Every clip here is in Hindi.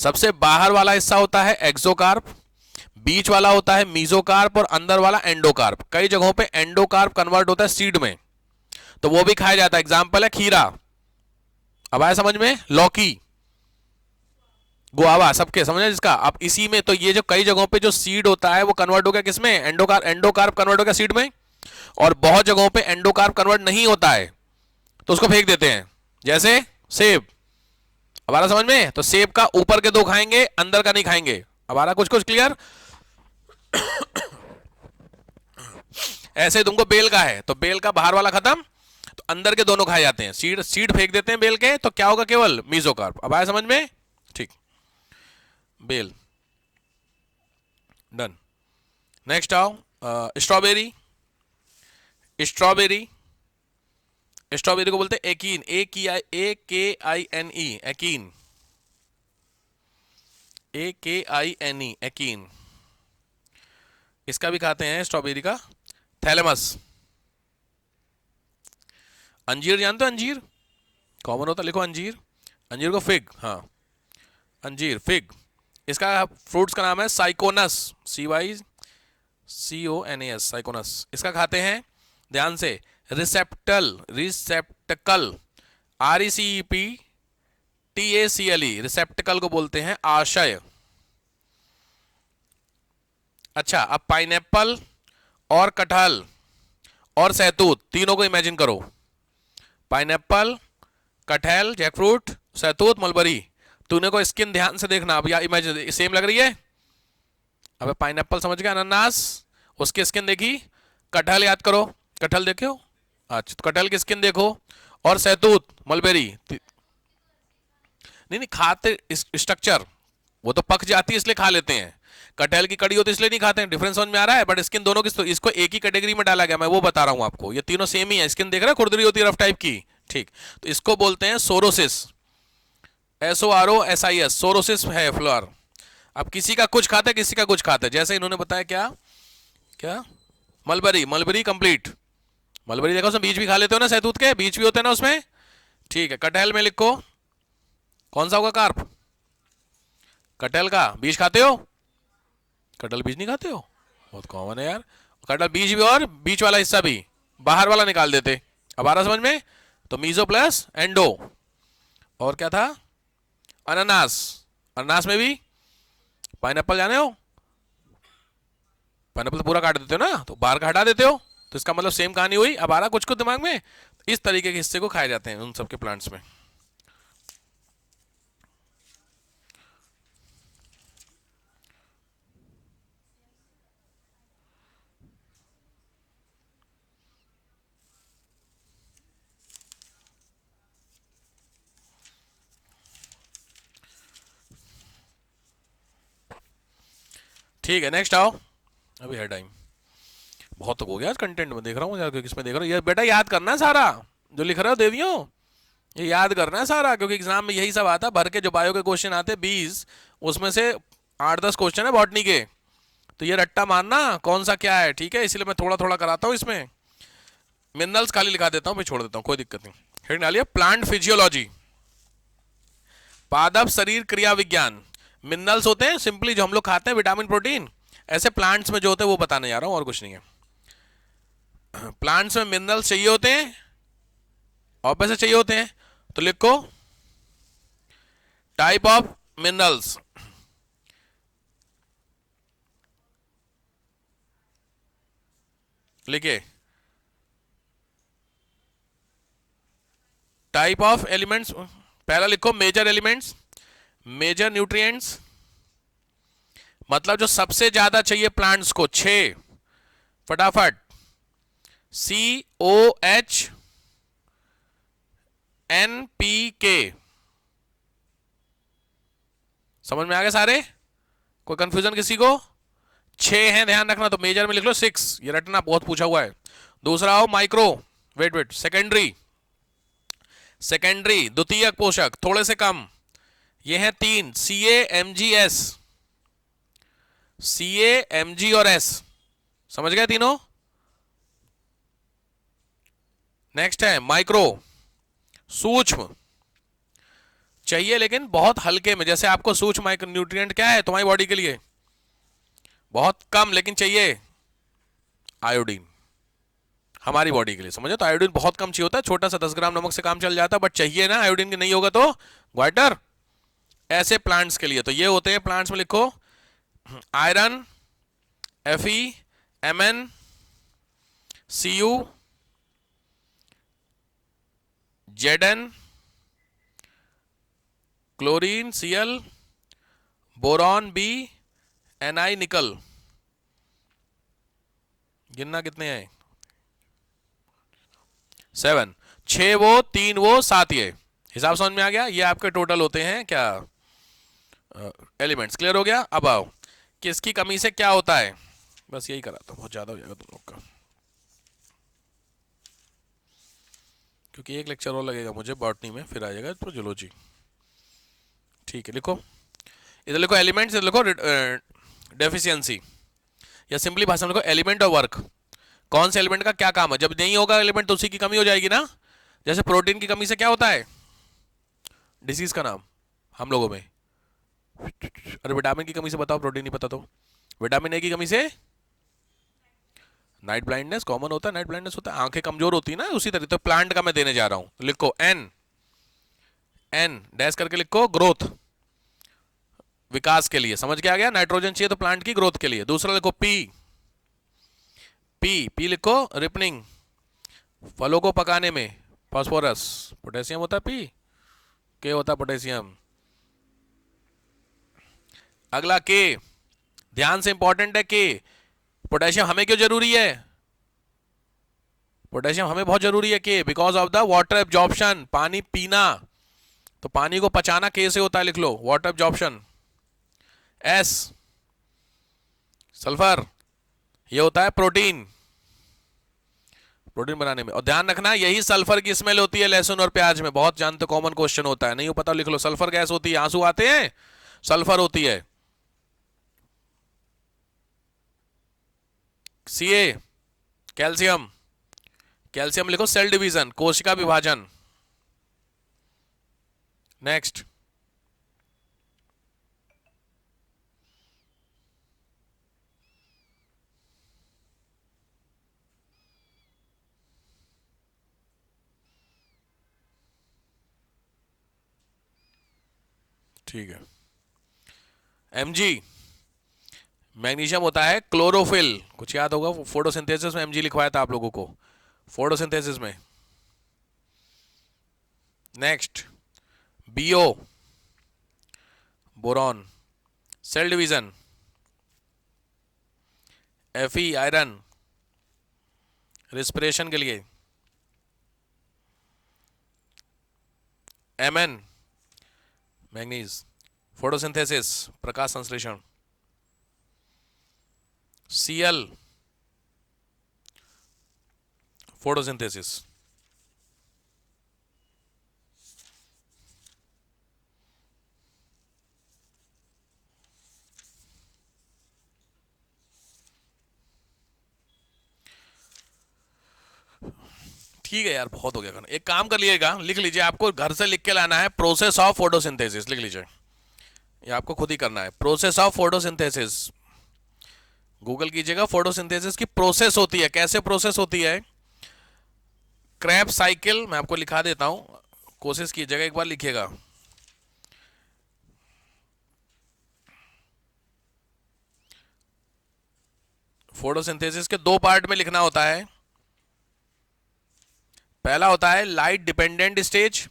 सबसे बाहर वाला हिस्सा होता है एक्सोकार्प, बीच वाला होता है मीजोकार्प और अंदर वाला एंडोकार्प। कई जगहों पे एंडोकार्प कन्वर्ट होता है सीड में, तो वो भी खाया जाता है। एग्जाम्पल है खीरा, अब आया समझ में, लौकी, गुआवा, सबके समझ जिसका। अब इसी में तो ये जो कई जगहों पे जो सीड होता है वो कन्वर्ट हो गया किसमें, एंडोकार्प, एंडोकार्प कन्वर्ट हो गया सीड में। और बहुत जगहों पे एंडोकार्प कन्वर्ट नहीं होता है तो उसको फेंक देते हैं, जैसे सेब। अब आ रहा समझ में, तो सेब का ऊपर के दो खाएंगे, अंदर का नहीं खाएंगे। अब आ रहा कुछ कुछ क्लियर। ऐसे तुमको बेल का है तो बेल का बाहर वाला खत्म, तो अंदर के दोनों खाए जाते हैं। सीड सीड फेंक देते हैं बेल के, तो क्या होगा, केवल मीजोकार्प। अब आया समझ में, ठीक। Well done. नेक्स्ट आओ, स्ट्रॉबेरी। स्ट्रॉबेरी, स्ट्रॉबेरी को बोलते हैं एकीन, A-K-I-N-E, एकीन, A-K-I-N-E, एकीन। इसका भी खाते हैं स्ट्रॉबेरी का, थैलेमस। अंजीर जानते हो, अंजीर कॉमन होता, लिखो अंजीर। अंजीर को फिग, हाँ अंजीर, फिग। इसका फ्रूट्स का नाम है साइकोनस, CYCONAS, साइकोनस। इसका खाते हैं, ध्यान से, रिसेप्टल, रिसेप्टकल, RECEPTACLE, रिसेप्टकल को बोलते हैं आशय। अच्छा, अब पाइनएप्पल और कटहल और सहतूत, तीनों को इमेजिन करो। पाइनएप्पल, कटहल, जैकफ्रूट, सहतूत, मलबरी। तूने को स्किन ध्यान से देखना, अब या इमेजिन सेम लग रही है। अब पाइनएप्पल समझ गया, अनानास, उसकी स्किन देखी। कटहल याद करो, कटहल देखे हो, अच्छा तो कटहल की स्किन देखो। और सहतूत, मलबेरी, नहीं नहीं खाते, स्ट्रक्चर वो तो पक जाती है इसलिए खा लेते हैं। कटहल की कड़ी होती है इसलिए नहीं खाते हैं। डिफरेंस समझ में आ रहा है, बट स्किन दोनों की, इसको एक ही कैटेगरी में डाला गया, मैं वो बता रहा हूं आपको। ये तीनों सेम ही है, स्किन देख रहा है, खुरदरी होती है रफ टाइप की, ठीक। तो इसको बोलते हैं सोरोसिस, SOROSIS, सोरोसिस है फ्लोर। अब किसी का कुछ खाते, किसी का कुछ खाते, जैसे इन्होंने बताया क्या क्या, मलबरी, मलबरी कंप्लीट। मलबरी देखो, उसमें बीज भी खा लेते हो ना, सहतूत के बीज भी होते हैं ना उसमें, ठीक है। कटहल में लिखो, कौन सा होगा कार्प, कटहल का बीज खाते हो, कटहल बीज नहीं खाते हो, बहुत कॉमन है यार। कटहल बीज भी और बीच वाला हिस्सा भी, बाहर वाला निकाल देते। अब आ रहा समझ में, तो मीजो प्लस एंडो। और क्या था, अनानास, अनानास में भी, पाइनएप्पल जाने हो, पाइनएप्पल तो पूरा काट देते हो ना, तो बाहर का हटा देते हो, तो इसका मतलब सेम कहानी हुई। अब आ रहा कुछ कुछ दिमाग में, इस तरीके के हिस्से को खाए जाते हैं उन सबके प्लांट्स में। ठीक है, नेक्स्ट आओ, अभी है टाइम, बहुत तो हो गया कंटेंट में देख रहा हूँ यार, क्योंकि इसमें देख रहा हूँ, ये बेटा याद करना है सारा जो लिख रहे हो देवियों, ये याद करना है सारा, क्योंकि एग्जाम में यही सब आता है। भर के जो बायो के क्वेश्चन आते हैं 20, उसमें से 8-10 क्वेश्चन है बॉटनी के, तो ये रट्टा मारना कौन सा क्या है, ठीक है। इसलिए मैं थोड़ा थोड़ा कराता हूँ इसमें। मिनरल्स खाली लिखा देता हूँ, फिर छोड़ देता हूँ, कोई दिक्कत नहीं। हेडिंग डालिए, प्लांट फिजियोलॉजी, पादप शरीर क्रिया विज्ञान। मिनरल्स होते हैं सिंपली जो हम लोग खाते हैं, विटामिन प्रोटीन। ऐसे प्लांट्स में जो होते हैं वो बताने जा रहा हूँ, और कुछ नहीं है। प्लांट्स में मिनरल्स चाहिए होते हैं, और पैसे चाहिए होते हैं, तो लिखो टाइप ऑफ मिनरल्स। लिखिए टाइप ऑफ एलिमेंट्स, पहला लिखो मेजर एलिमेंट्स, मेजर न्यूट्रिएंट्स, मतलब जो सबसे ज्यादा चाहिए प्लांट्स को, 6 फटाफट, COH NPK। समझ में आ गए सारे, कोई कंफ्यूजन किसी को? 6 हैं, ध्यान रखना, तो मेजर में लिख लो 6, ये रटना बहुत पूछा हुआ है। दूसरा हो micro, wait wait, secondary, secondary द्वितीयक पोषक थोड़े से कम, ये हैं 3, CAMGS, CAMG और S, समझ गए तीनों। नेक्स्ट है माइक्रो, सूक्ष्म, चाहिए लेकिन बहुत हल्के में। जैसे आपको सूक्ष्म माइक्रो न्यूट्रिएंट क्या है तुम्हारी बॉडी के लिए, बहुत कम लेकिन चाहिए, आयोडीन हमारी बॉडी के लिए, समझो। तो आयोडीन बहुत कम चाहिए होता है, छोटा सा 10 ग्राम नमक से काम चल जाता है, बट चाहिए ना आयोडीन की, नहीं होगा तो ग्वाइटर। ऐसे प्लांट्स के लिए तो ये होते हैं, प्लांट्स में लिखो iron, Fe, Mn, Cu, Zn, chlorine Cl, boron B, Ni निकल। गिनना कितने हैं, 7, 6 वो 3 वो 7 ये, हिसाब समझ में आ गया। ये आपके टोटल होते हैं क्या एलिमेंट्स। क्लियर हो गया। अब आओ किसकी कमी से क्या होता है, बस यही करा तो बहुत ज्यादा हो जाएगा तुम लोग का, क्योंकि एक लेक्चर और लगेगा मुझे बॉटनी में, फिर आ जाएगा तो जूलॉजी। ठीक है, लिखो इधर, लिखो एलिमेंट्स, इधर लिखो डेफिशिएंसी, या सिंपली भाषा में लिखो एलिमेंट ऑफ वर्क। कौन से एलिमेंट का क्या काम है, जब नहीं होगा एलिमेंट तो उसी की कमी हो जाएगी ना। जैसे प्रोटीन की कमी से क्या होता है, डिसीज का नाम हम लोगों में। अरे विटामिन की कमी से बताओ, प्रोटीन नहीं पता तो। विटामिन ए की कमी से नाइट ब्लाइंडनेस कॉमन होता है, नाइट ब्लाइंडनेस होता है, आंखें कमजोर होती है ना, उसी तरह। तो प्लांट का मैं देने जा रहा हूं, तो लिखो एन, एन डैश करके लिखो ग्रोथ, विकास के लिए, समझ के आ गया। नाइट्रोजन चाहिए तो प्लांट की ग्रोथ के लिए। दूसरा लिखो पी, पी पी लिखो रिपनिंग, फलों को पकाने में। फास्फोरस, पोटेशियम होता है पी, के होता है पोटेशियम। अगला के, ध्यान से इंपॉर्टेंट है के। पोटेशियम हमें क्यों जरूरी है, पोटेशियम हमें बहुत जरूरी है के, because of the water absorption, पानी पीना, तो पानी को पचाना के से होता है, लिख लो वाटर एब्जॉर्प्शन। एस सल्फर, ये होता है प्रोटीन, प्रोटीन बनाने में। और ध्यान रखना यही सल्फर की स्मेल होती है लहसुन और प्याज में, बहुत जानते, कॉमन क्वेश्चन होता है, नहीं हो पता लिख लो। सल्फर गैस होती है, आंसू आते हैं, सल्फर होती है। सीए कैल्शियम, कैल्शियम लिखो सेल डिवीजन, कोशिका विभाजन। नेक्स्ट ठीक है, Mg मैग्नीशियम होता है क्लोरोफिल, कुछ याद होगा फोटोसिंथेसिस में Mg लिखवाया था आप लोगों को, फोटोसिंथेसिस में। Next Bo boron, cell division. Fe iron, respiration के लिए। Mn मैग्नीज, फोटोसिंथेसिस प्रकाश संश्लेषण। Cl photosynthesis. ठीक है यार, बहुत हो गया करना। एक काम कर लीजिएगा, लिख लीजिए, आपको घर से लिख के लाना है प्रोसेस ऑफ फोटोसिंथेसिस, लिख लीजिए, ये आपको खुद ही करना है। प्रोसेस ऑफ फोटोसिंथेसिस, गूगल कीजिएगा, फोटोसिंथेसिस की प्रोसेस होती है, कैसे प्रोसेस होती है। क्रैब्स साइकिल मैं आपको लिखा देता हूं, कोशिश कीजिएगा एक बार लिखिएगा। फोटोसिंथेसिस के दो पार्ट में लिखना होता है। पहला होता है light dependent stage,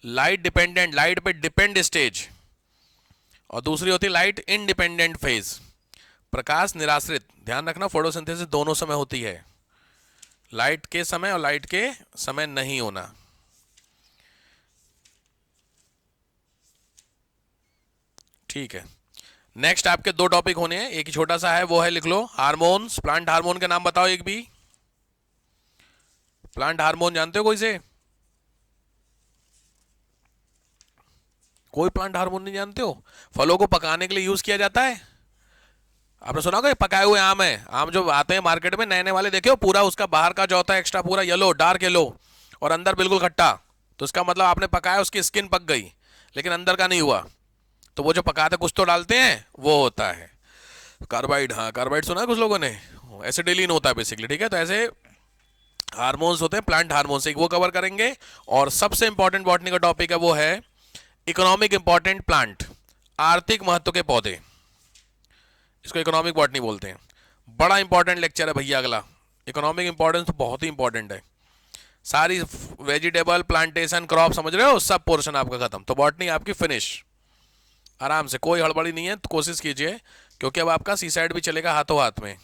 light dependent, light पे डिपेंड स्टेज, और दूसरी होती है लाइट इंडिपेंडेंट फेज, प्रकाश निराश्रित। ध्यान रखना फोटोसिंथेसिस दोनों समय होती है, लाइट के समय और लाइट के समय नहीं होना। ठीक है, नेक्स्ट आपके दो टॉपिक होने हैं, एक ही छोटा सा है, वो है लिख लो हार्मोन्स। प्लांट हार्मोन के नाम बताओ एक भी, प्लांट हार्मोन जानते हो कोई से, कोई प्लांट हार्मोन नहीं जानते हो। फलों को पकाने के लिए यूज किया जाता है, आपने सुना होगा पकाए हुए आम है, आम जो आते हैं मार्केट में नए नए वाले, देखे हो पूरा उसका बाहर का जो होता है एक्स्ट्रा पूरा येलो, डार्क येलो, और अंदर बिल्कुल खट्टा, तो इसका मतलब आपने पकाया उसकी स्किन पक गई। लेकिन अंदर का नहीं हुआ, तो वो जो पकाते कुछ तो डालते हैं वो होता है कार्बाइड। हाँ, कार्बाइड सुना है कुछ लोगों ने, एसिडिलीन होता है बेसिकली, ठीक है। तो ऐसे हार्मोन्स होते हैं, प्लांट हार्मोन्स, एक वो कवर करेंगे। और सबसे इंपॉर्टेंट बॉटनी का टॉपिक है वो है इकोनॉमिक इंपॉर्टेंट प्लांट, आर्थिक महत्व के पौधे, इसको इकोनॉमिक बॉटनी बोलते हैं। बड़ा इंपॉर्टेंट लेक्चर है भैया अगला, इकोनॉमिक इंपॉर्टेंस तो बहुत ही इंपॉर्टेंट है। सारी वेजिटेबल प्लांटेशन क्रॉप समझ रहे हो, सब पोर्शन आपका खत्म, तो बॉटनी आपकी फिनिश। आराम से, कोई हड़बड़ी नहीं है, तो कोशिश कीजिए, क्योंकि अब आपका सी साइड भी चलेगा हाथों हाथ में।